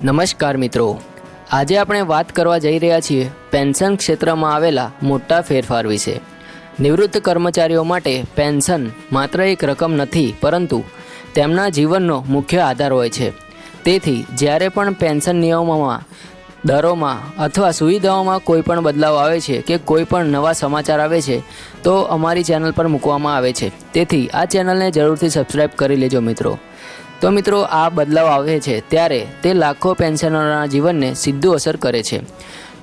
નમસ્કાર મિત્રો, આજે આપણે વાત કરવા જઈ રહ્યા છીએ પેન્શન ક્ષેત્રમાં આવેલા મોટા ફેરફાર વિશે। નિવૃત્ત કર્મચારીઓ માટે પેન્શન માત્ર એક રકમ નથી, પરંતુ તેમના જીવનનો મુખ્ય આધાર હોય છે। તેથી જ્યારે પણ પેન્શન નિયમોમાં, દરોમાં અથવા સુવિધાઓમાં કોઈ પણ બદલાવ આવે છે કે કોઈ પણ નવા સમાચાર આવે છે તો અમારી ચેનલ પર મૂકવામાં આવે છે। તેથી આ ચેનલને જરૂરથી સબસ્ક્રાઈબ કરી લેજો મિત્રો। તો મિત્રો, આ બદલાવ આવે છે ત્યારે તે લાખો પેન્શનરોના જીવનને સીધું અસર કરે છે।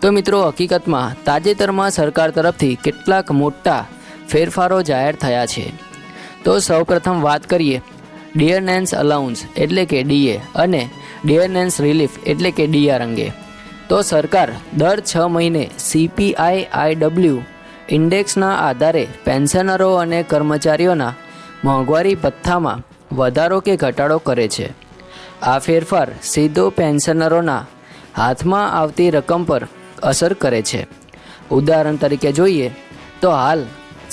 તો મિત્રો, હકીકતમાં તાજેતરમાં સરકાર તરફથી કેટલાક મોટા ફેરફારો જાહેર થયા છે। તો સૌપ્રથમ વાત કરીએ ડિયરનેસ અલાઉન્સ એટલે કે ડીએ અને ડિયરનેસ રિલીફ એટલે કે ડીઆર અંગે। તો સરકાર દર 6 મહિને CPI-IW ઇન્ડેક્સના આધારે પેન્શનરો અને કર્મચારીઓના મોંઘવારી ભથ્થામાં વધારો કે ઘટાડો કરે છે। આ ફેરફાર સીધો પેન્શનરોના હાથમાં આવતી રકમ પર અસર કરે છે। ઉદાહરણ તરીકે જોઈએ તો હાલ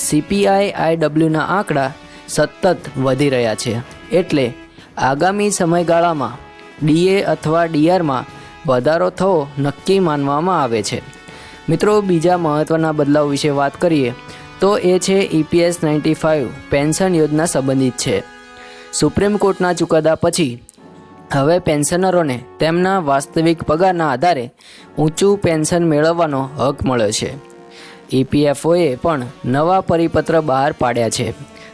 CPI-IWના આંકડા સતત વધી રહ્યા છે, એટલે આગામી સમયગાળામાં ડીએ અથવા ડીઆરમાં વધારો થવો નક્કી માનવામાં આવે છે। મિત્રો, બીજા મહત્ત્વના બદલાવ વિશે વાત કરીએ તો એ છે EPS 95 પેન્શન યોજના સંબંધિત છે। સુપ્રીમ કોર્ટના ચુકાદા પછી હવે પેન્શનરોને તેમના વાસ્તવિક પગારના આધારે ઊંચું પેન્શન મેળવવાનો હક મળ્યો છે। EPFOએ પણ નવા પરિપત્ર બહાર પાડ્યા છે,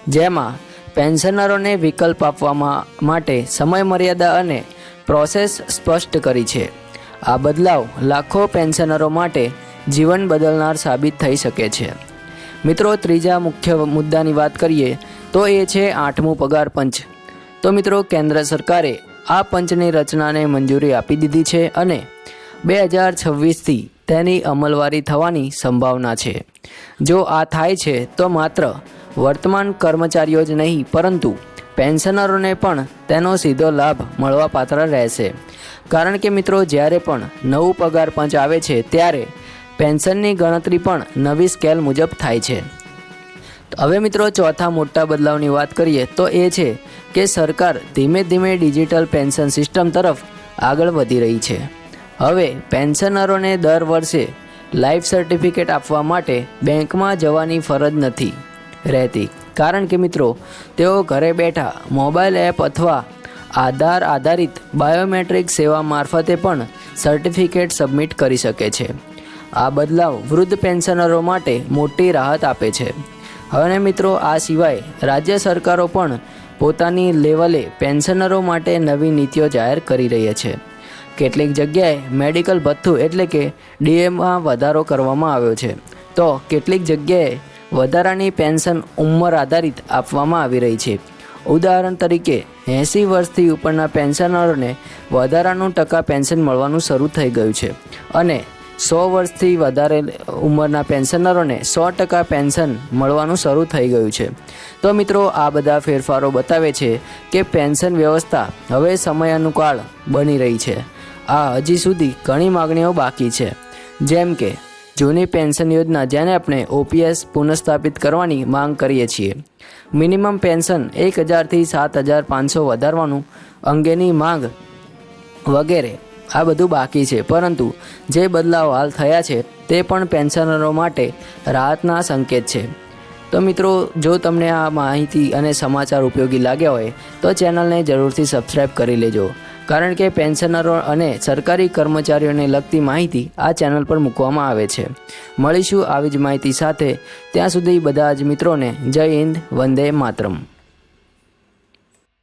જેમાં પેન્શનરોને વિકલ્પ આપવા માટે સમયમર્યાદા અને પ્રોસેસ સ્પષ્ટ કરી છે। આ બદલાવ લાખો પેન્શનરો માટે જીવન બદલનાર સાબિત થઈ શકે છે। મિત્રો, ત્રીજા મુખ્ય મુદ્દાની વાત કરીએ તો એ છે 8મું પગાર પંચ। તો મિત્રો, કેન્દ્ર સરકારે આ પંચની રચનાને મંજૂરી આપી દીધી છે અને 2026થી તેની અમલવારી થવાની સંભાવના છે। જો આ થાય છે તો માત્ર વર્તમાન કર્મચારીઓ જ નહીં, પરંતુ પેન્શનરોને પણ તેનો સીધો લાભ મળવાપાત્ર રહેશે। કારણ કે મિત્રો, જ્યારે પણ નવું પગાર પંચ આવે છે ત્યારે પેન્શનની ગણતરી પણ નવી સ્કેલ મુજબ થાય છે। હવે મિત્રો, ચોથા મોટા બદલાવની વાત કરીએ તો એ છે કે સરકાર ધીમે ધીમે ડિજિટલ પેન્શન સિસ્ટમ તરફ આગળ વધી રહી છે। હવે પેન્શનરોને દર વર્ષે લાઈફ સર્ટિફિકેટ આપવા માટે બેંકમાં જવાની ફરજ નથી રહેતી, કારણ કે મિત્રો, તેઓ ઘરે બેઠા મોબાઈલ એપ અથવા આધાર આધારિત બાયોમેટ્રિક સેવા મારફતે પણ સર્ટિફિકેટ સબમિટ કરી શકે છે। આ બદલાવ વૃદ્ધ પેન્શનરો માટે મોટી રાહત આપે છે। હવે મિત્રો, આ સિવાય રાજ્ય સરકારો પણ પોતાની લેવલે પેન્શનરો માટે નવી નીતિઓ જાહેર કરી રહી છે। કેટલીક જગ્યાએ મેડિકલ ભથ્થું એટલે કે ડીએમાં વધારો કરવામાં આવ્યો છે, તો કેટલીક જગ્યાએ વધારાની પેન્શન ઉંમર આધારિત આપવામાં આવી રહી છે। ઉદાહરણ તરીકે 80 વર્ષથી ઉપરના પેન્શનરોને વધારાનું ટકા પેન્શન મળવાનું શરૂ થઈ ગયું છે અને 100 વર્ષથી વધારે ઉંમરના પેન્શનરોને 100% પેન્શન મળવાનું શરૂ થઈ ગયું છે। તો મિત્રો, આ બધા ફેરફારો બતાવે છે કે પેન્શન વ્યવસ્થા હવે સમયાનુકાળ બની રહી છે। આ હજી સુધી ઘણી માગણીઓ બાકી છે, જેમ કે જૂની પેન્શન યોજના, જેને આપણે OPS પુનઃસ્થાપિત કરવાની માંગ કરીએ છીએ, મિનિમમ પેન્શન 1000થી 7500 વધારવાનું અંગેની માંગ વગેરે। આ બધું બાકી છે, પરંતુ જે બદલાવ હાલ થયા છે તે પણ પેન્શનરો માટે રાહતના સંકેત છે। તો મિત્રો, જો તમને આ માહિતી અને સમાચાર ઉપયોગી લાગ્યા હોય તો ચેનલને જરૂરથી સબસ્ક્રાઈબ કરી લેજો, કારણ કે પેન્શનરો અને સરકારી કર્મચારીઓને લગતી માહિતી આ ચેનલ પર મૂકવામાં આવે છે। મળીશું આવી જ માહિતી સાથે, ત્યાં સુધી બધા જ મિત્રોને જય હિન્દ, વંદે માતરમ।